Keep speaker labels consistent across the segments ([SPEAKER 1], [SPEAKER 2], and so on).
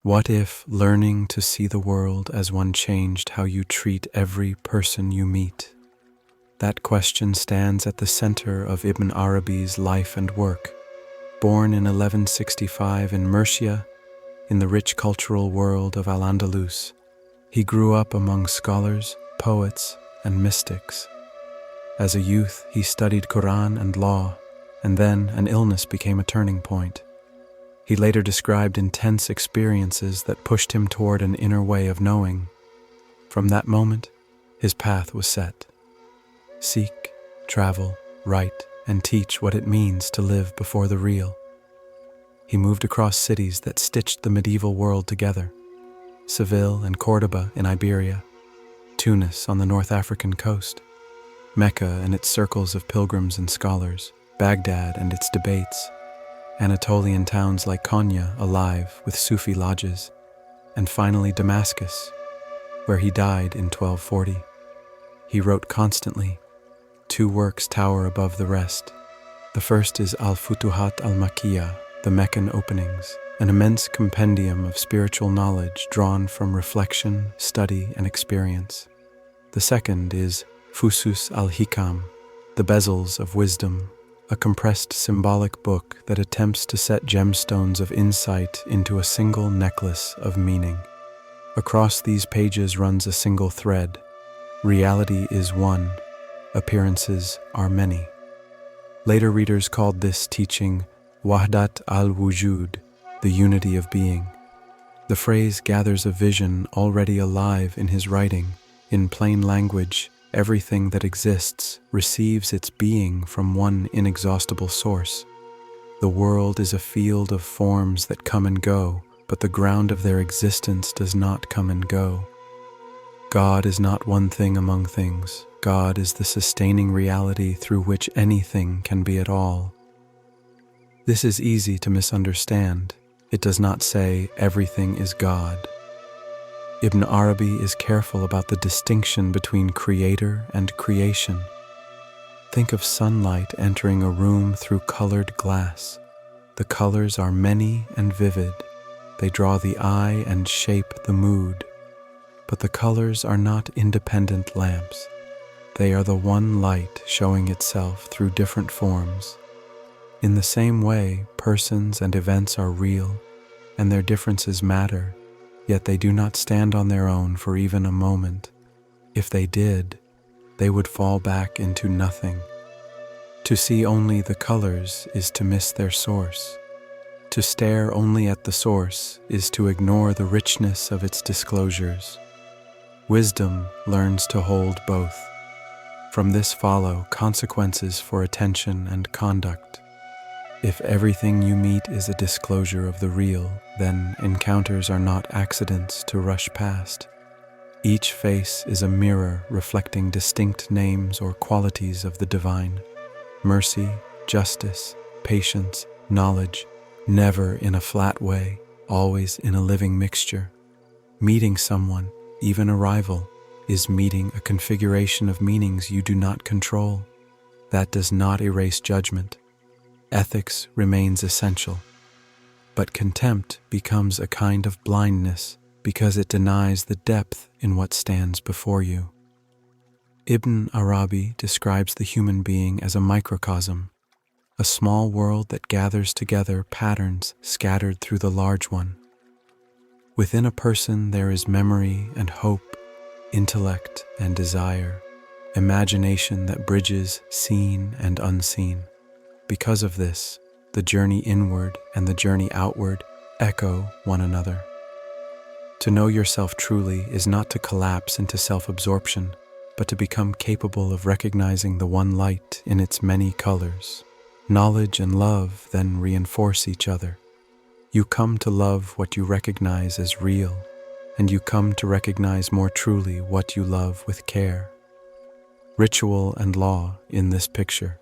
[SPEAKER 1] What if learning to see the world as one changed how you treat every person you meet? That question stands at the center of Ibn Arabi's life and work. Born in 1165 in Murcia, in the rich cultural world of al-Andalus, he grew up among scholars, poets, and mystics. As a youth, he studied Quran and law, and then an illness became a turning point. He later described intense experiences that pushed him toward an inner way of knowing. From that moment, his path was set. Seek, travel, write, and teach what it means to live before the real. He moved across cities that stitched the medieval world together: Seville and Córdoba in Iberia, Tunis on the North African coast, Mecca and its circles of pilgrims and scholars, Baghdad and its debates, Anatolian towns like Konya alive with Sufi lodges, and finally Damascus, where he died in 1240. He wrote constantly. 2 works tower above the rest. The first is al-Futūḥāt al-Makkiyya, the Meccan openings, an immense compendium of spiritual knowledge drawn from reflection, study, and experience. The second is Fuṣūṣ al-Ḥikam, the bezels of wisdom, a compressed symbolic book that attempts to set gemstones of insight into a single necklace of meaning. Across these pages runs a single thread. Reality is one, appearances are many. Later readers called this teaching Wahdat al Wujud, the unity of being. The phrase gathers a vision already alive in his writing. In plain language, everything that exists receives its being from one inexhaustible source. The world is a field of forms that come and go, but the ground of their existence does not come and go. God is not one thing among things. God is the sustaining reality through which anything can be at all. This is easy to misunderstand. It does not say everything is God. Ibn Arabi is careful about the distinction between creator and creation. Think of sunlight entering a room through colored glass. The colors are many and vivid. They draw the eye and shape the mood. But the colors are not independent lamps. They are the one light showing itself through different forms. In the same way, persons and events are real, and their differences matter. Yet they do not stand on their own for even a moment. If they did, they would fall back into nothing. To see only the colors is to miss their source. To stare only at the source is to ignore the richness of its disclosures. Wisdom learns to hold both. From this follow consequences for attention and conduct. If everything you meet is a disclosure of the real, then encounters are not accidents to rush past. Each face is a mirror reflecting distinct names or qualities of the divine. Mercy, justice, patience, knowledge, never in a flat way, always in a living mixture. Meeting someone, even a rival, is meeting a configuration of meanings you do not control. That does not erase judgment. Ethics remains essential, but contempt becomes a kind of blindness because it denies the depth in what stands before you. Ibn Arabi describes the human being as a microcosm, a small world that gathers together patterns scattered through the large one. Within a person there is memory and hope, intellect and desire, imagination that bridges seen and unseen. Because of this, the journey inward and the journey outward echo one another. To know yourself truly is not to collapse into self-absorption, but to become capable of recognizing the one light in its many colors. Knowledge and love then reinforce each other. You come to love what you recognize as real, and you come to recognize more truly what you love with care. Ritual and law in this picture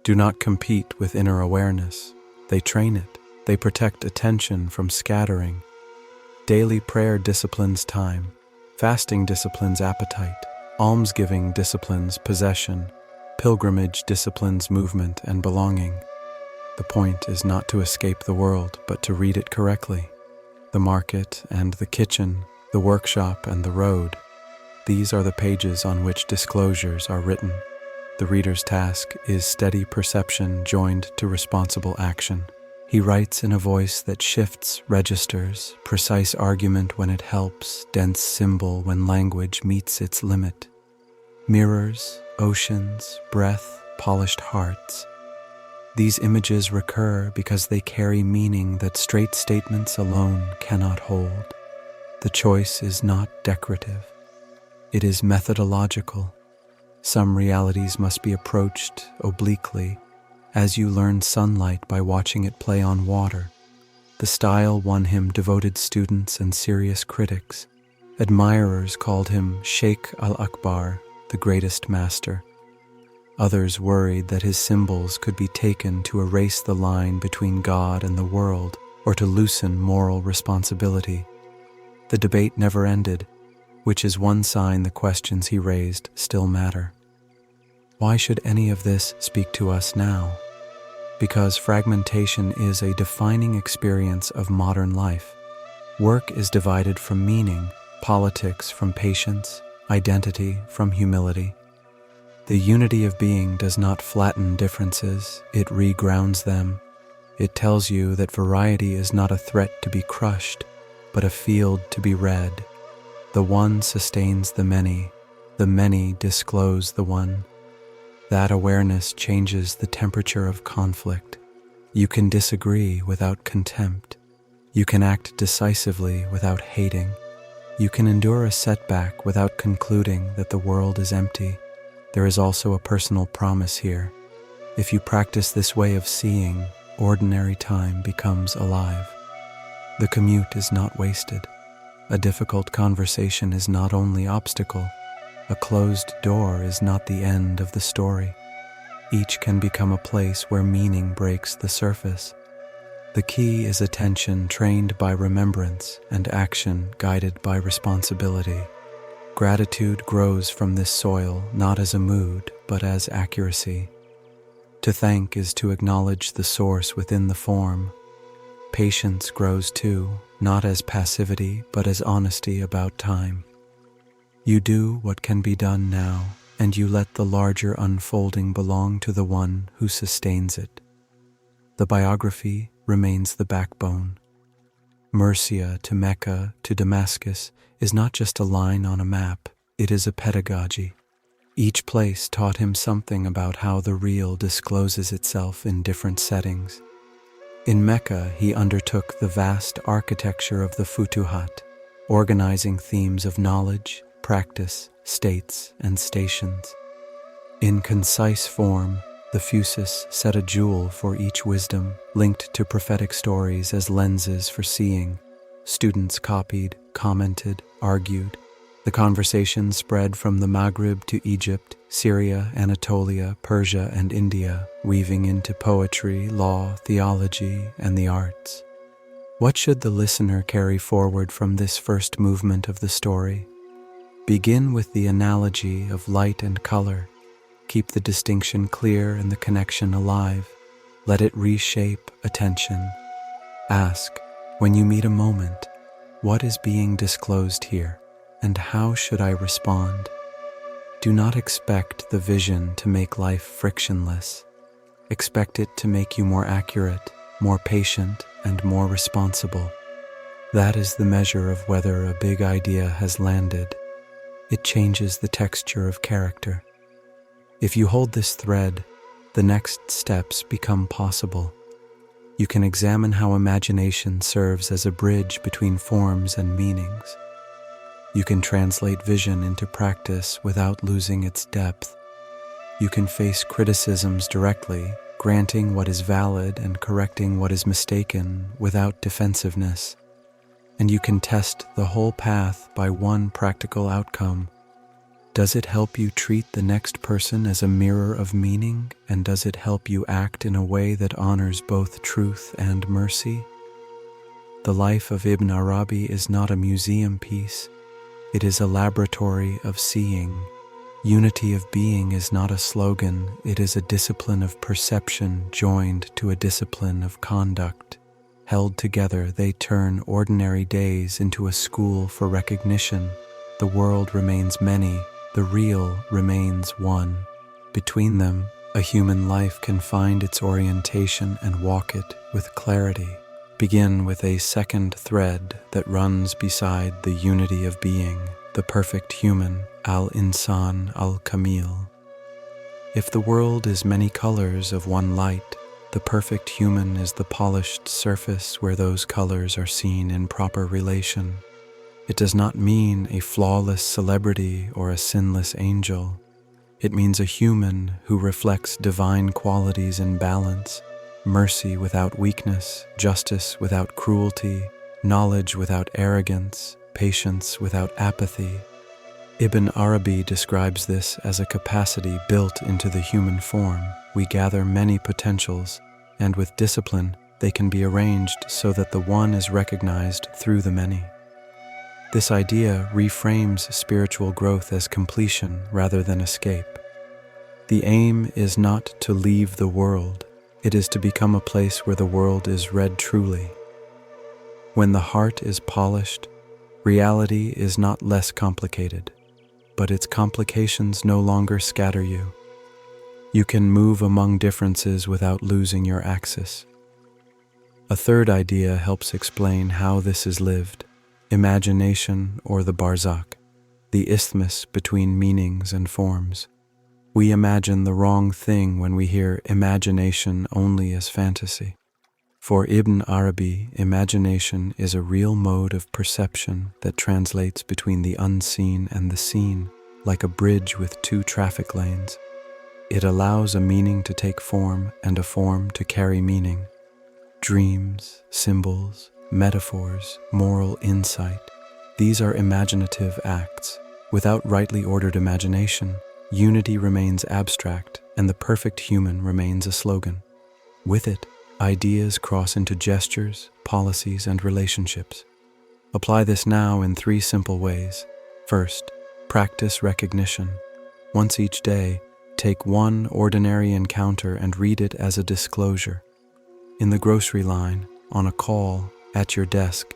[SPEAKER 1] do not compete with inner awareness. They train it. They protect attention from scattering. Daily prayer disciplines time. Fasting disciplines appetite. Almsgiving disciplines possession. Pilgrimage disciplines movement and belonging. The point is not to escape the world, but to read it correctly. The market and the kitchen, the workshop and the road. These are the pages on which disclosures are written. The reader's task is steady perception joined to responsible action. He writes in a voice that shifts registers, precise argument when it helps, dense symbol when language meets its limit. Mirrors, oceans, breath, polished hearts. These images recur because they carry meaning that straight statements alone cannot hold. The choice is not decorative. It is methodological. Some realities must be approached obliquely, as you learn sunlight by watching it play on water. The style won him devoted students and serious critics. Admirers called him Sheikh al-Akbar, the greatest master. Others worried that his symbols could be taken to erase the line between God and the world, or to loosen moral responsibility. The debate never ended, which is one sign the questions he raised still matter. Why should any of this speak to us now? Because fragmentation is a defining experience of modern life. Work is divided from meaning, politics from patience, identity from humility. The unity of being does not flatten differences, it regrounds them. It tells you that variety is not a threat to be crushed, but a field to be read. The one sustains the many disclose the one. That awareness changes the temperature of conflict. You can disagree without contempt. You can act decisively without hating. You can endure a setback without concluding that the world is empty. There is also a personal promise here. If you practice this way of seeing, ordinary time becomes alive. The commute is not wasted. A difficult conversation is not only obstacle. A closed door is not the end of the story. Each can become a place where meaning breaks the surface. The key is attention trained by remembrance and action guided by responsibility. Gratitude grows from this soil not as a mood, but as accuracy. To thank is to acknowledge the source within the form. Patience grows too, not as passivity, but as honesty about time. You do what can be done now, and you let the larger unfolding belong to the one who sustains it. The biography remains the backbone. Murcia to Mecca to Damascus is not just a line on a map, it is a pedagogy. Each place taught him something about how the real discloses itself in different settings. In Mecca, he undertook the vast architecture of the Futūḥāt, organizing themes of knowledge, practice, states, and stations. In concise form, the Fuṣūṣ set a jewel for each wisdom, linked to prophetic stories as lenses for seeing. Students copied, commented, argued. The conversation spread from the Maghrib to Egypt, Syria, Anatolia, Persia, and India, weaving into poetry, law, theology, and the arts. What should the listener carry forward from this first movement of the story? Begin with the analogy of light and color. Keep the distinction clear and the connection alive. Let it reshape attention. Ask, when you meet a moment, what is being disclosed here, and how should I respond? Do not expect the vision to make life frictionless. Expect it to make you more accurate, more patient, and more responsible. That is the measure of whether a big idea has landed. It changes the texture of character. If you hold this thread, the next steps become possible. You can examine how imagination serves as a bridge between forms and meanings. You can translate vision into practice without losing its depth. You can face criticisms directly, granting what is valid and correcting what is mistaken without defensiveness. And you can test the whole path by one practical outcome. Does it help you treat the next person as a mirror of meaning, and does it help you act in a way that honors both truth and mercy? The life of Ibn Arabi is not a museum piece. It is a laboratory of seeing. Unity of being is not a slogan, it is a discipline of perception joined to a discipline of conduct. Held together, they turn ordinary days into a school for recognition. The world remains many, the real remains one. Between them, a human life can find its orientation and walk it with clarity. Begin with a second thread that runs beside the unity of being, the perfect human, al-Insan al-Kamil. If the world is many colors of one light, the perfect human is the polished surface where those colors are seen in proper relation. It does not mean a flawless celebrity or a sinless angel. It means a human who reflects divine qualities in balance, mercy without weakness, justice without cruelty, knowledge without arrogance, patience without apathy. Ibn Arabi describes this as a capacity built into the human form. We gather many potentials, and with discipline, they can be arranged so that the one is recognized through the many. This idea reframes spiritual growth as completion rather than escape. The aim is not to leave the world, it is to become a place where the world is read truly. When the heart is polished, reality is not less complicated, but its complications no longer scatter you. You can move among differences without losing your axis. A third idea helps explain how this is lived: imagination, or the barzakh, the isthmus between meanings and forms. We imagine the wrong thing when we hear imagination only as fantasy. For Ibn Arabi, imagination is a real mode of perception that translates between the unseen and the seen, like a bridge with two traffic lanes. It allows a meaning to take form and a form to carry meaning. Dreams, symbols, metaphors, moral insight, these are imaginative acts. Without rightly ordered imagination, unity remains abstract and the perfect human remains a slogan. With it, ideas cross into gestures, policies, and relationships. Apply this now in 3 simple ways. First, practice recognition. Once each day, take one ordinary encounter and read it as a disclosure. In the grocery line, on a call, at your desk,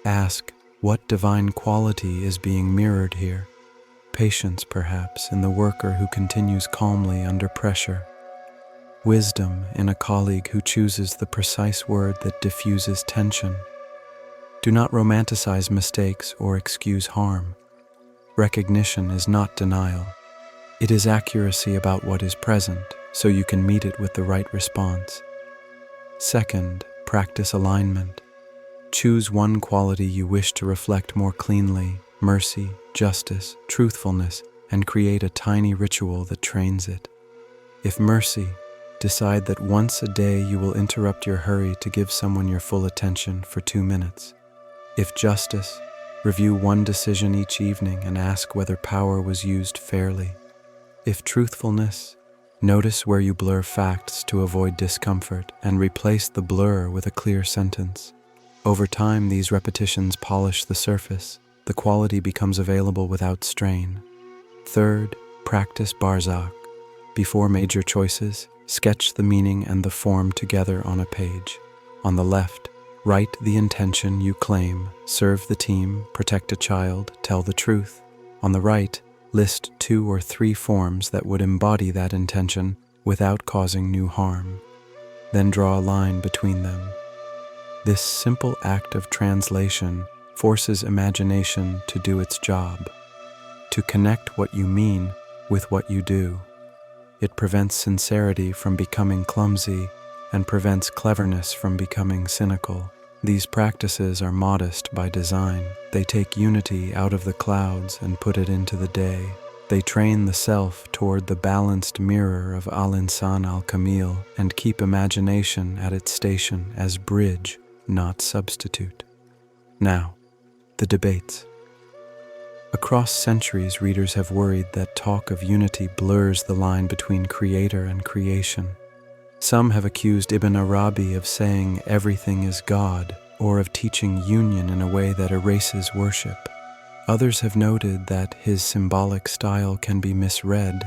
[SPEAKER 1] ask, what divine quality is being mirrored here? Patience, perhaps, in the worker who continues calmly under pressure. Wisdom in a colleague who chooses the precise word that diffuses tension. Do not romanticize mistakes or excuse harm. Recognition is not denial. It is accuracy about what is present, so you can meet it with the right response. Second, practice alignment. Choose one quality you wish to reflect more cleanly: mercy, justice, truthfulness, and create a tiny ritual that trains it. If mercy, decide that once a day you will interrupt your hurry to give someone your full attention for 2 minutes. If justice, review one decision each evening and ask whether power was used fairly. If truthfulness, notice where you blur facts to avoid discomfort and replace the blur with a clear sentence. Over time, these repetitions polish the surface. The quality becomes available without strain. Third, practice barzakh. Before major choices, sketch the meaning and the form together on a page. On the left, write the intention you claim: serve the team, protect a child, tell the truth. On the right, list 2 or 3 forms that would embody that intention without causing new harm. Then draw a line between them. This simple act of translation forces imagination to do its job, to connect what you mean with what you do. It prevents sincerity from becoming clumsy and prevents cleverness from becoming cynical. These practices are modest by design. They take unity out of the clouds and put it into the day. They train the self toward the balanced mirror of al-Insan al-Kamil and keep imagination at its station as bridge, not substitute. Now, the debates. Across centuries, readers have worried that talk of unity blurs the line between creator and creation. Some have accused Ibn Arabi of saying everything is God, or of teaching union in a way that erases worship. Others have noted that his symbolic style can be misread,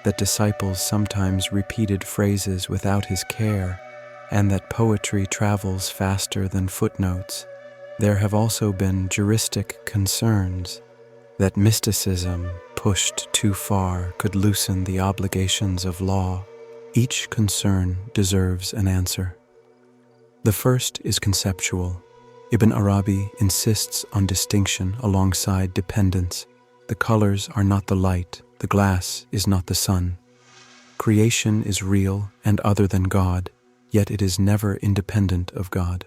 [SPEAKER 1] that disciples sometimes repeated phrases without his care, and that poetry travels faster than footnotes. There have also been juristic concerns that mysticism, pushed too far, could loosen the obligations of law. Each concern deserves an answer. The first is conceptual. Ibn Arabi insists on distinction alongside dependence. The colors are not the light, the glass is not the sun. Creation is real and other than God, yet it is never independent of God.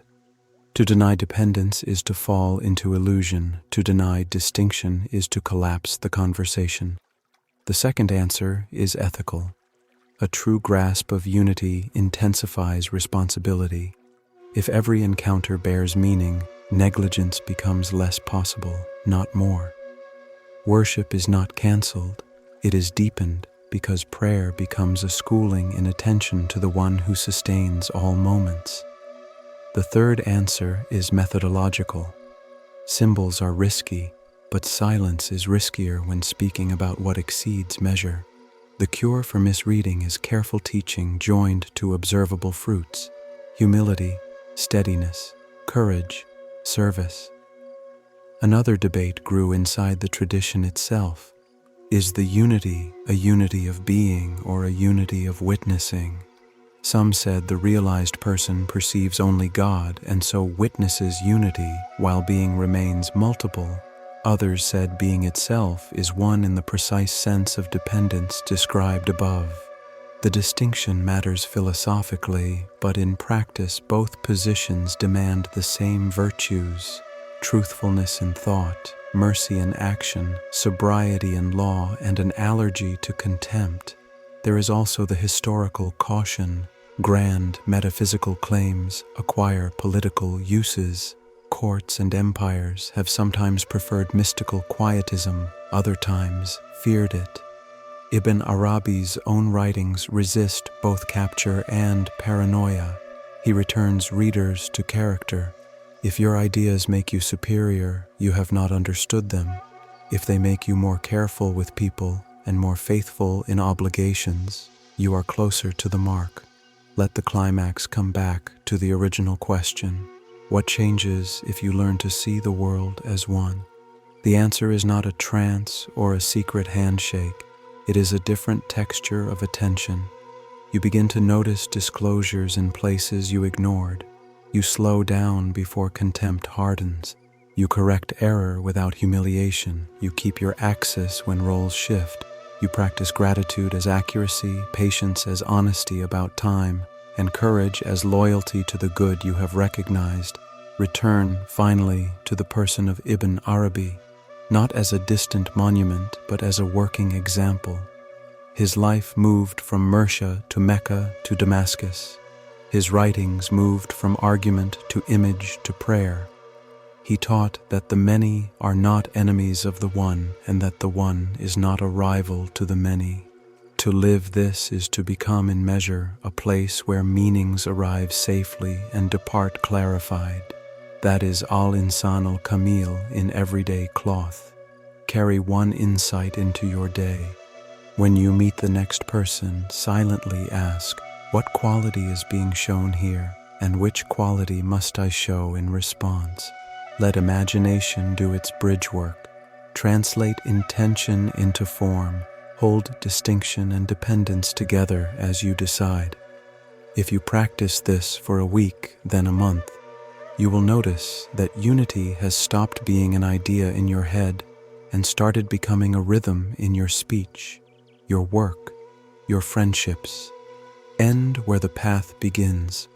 [SPEAKER 1] To deny dependence is to fall into illusion. To deny distinction is to collapse the conversation. The second answer is ethical. A true grasp of unity intensifies responsibility. If every encounter bears meaning, negligence becomes less possible, not more. Worship is not cancelled, it is deepened because prayer becomes a schooling in attention to the one who sustains all moments. The third answer is methodological. Symbols are risky, but silence is riskier when speaking about what exceeds measure. The cure for misreading is careful teaching joined to observable fruits: humility, steadiness, courage, service. Another debate grew inside the tradition itself. Is the unity a unity of being or a unity of witnessing? Some said the realized person perceives only God and so witnesses unity while being remains multiple. Others said being itself is one in the precise sense of dependence described above. The distinction matters philosophically, but in practice both positions demand the same virtues: truthfulness in thought, mercy in action, sobriety in law, and an allergy to contempt. There is also the historical caution. Grand metaphysical claims acquire political uses. Courts and empires have sometimes preferred mystical quietism, other times feared it. Ibn Arabi's own writings resist both capture and paranoia. He returns readers to character. If your ideas make you superior, you have not understood them. If they make you more careful with people and more faithful in obligations, you are closer to the mark. Let the climax come back to the original question: what changes if you learn to see the world as one? The answer is not a trance or a secret handshake. It is a different texture of attention. You begin to notice disclosures in places you ignored. You slow down before contempt hardens. You correct error without humiliation. You keep your axis when roles shift. You practice gratitude as accuracy, patience as honesty about time, and courage as loyalty to the good you have recognized. Return, finally, to the person of Ibn Arabi, not as a distant monument, but as a working example. His life moved from Murcia to Mecca to Damascus. His writings moved from argument to image to prayer. He taught that the many are not enemies of the one, and that the one is not a rival to the many. To live this is to become in measure a place where meanings arrive safely and depart clarified. That is al-insan al-kamil in everyday cloth. Carry one insight into your day. When you meet the next person, silently ask, what quality is being shown here, and which quality must I show in response? Let imagination do its bridge work. Translate intention into form. Hold distinction and dependence together as you decide. If you practice this for a week, then a month, you will notice that unity has stopped being an idea in your head and started becoming a rhythm in your speech, your work, your friendships. End where the path begins,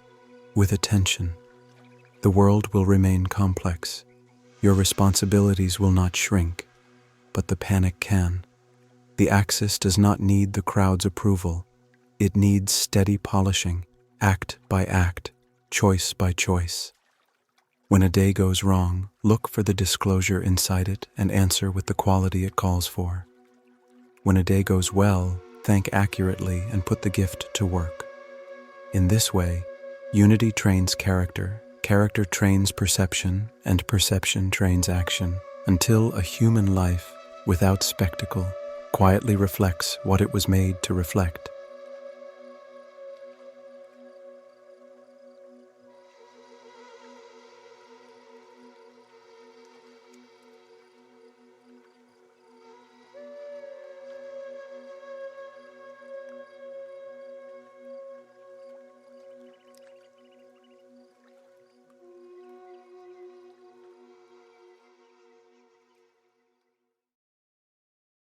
[SPEAKER 1] with attention. The world will remain complex. Your responsibilities will not shrink, but the panic can. The axis does not need the crowd's approval. It needs steady polishing, act by act, choice by choice. When a day goes wrong, look for the disclosure inside it and answer with the quality it calls for. When a day goes well, thank accurately and put the gift to work. In this way, unity trains character, character trains perception, and perception trains action, until a human life, without spectacle, quietly reflects what it was made to reflect.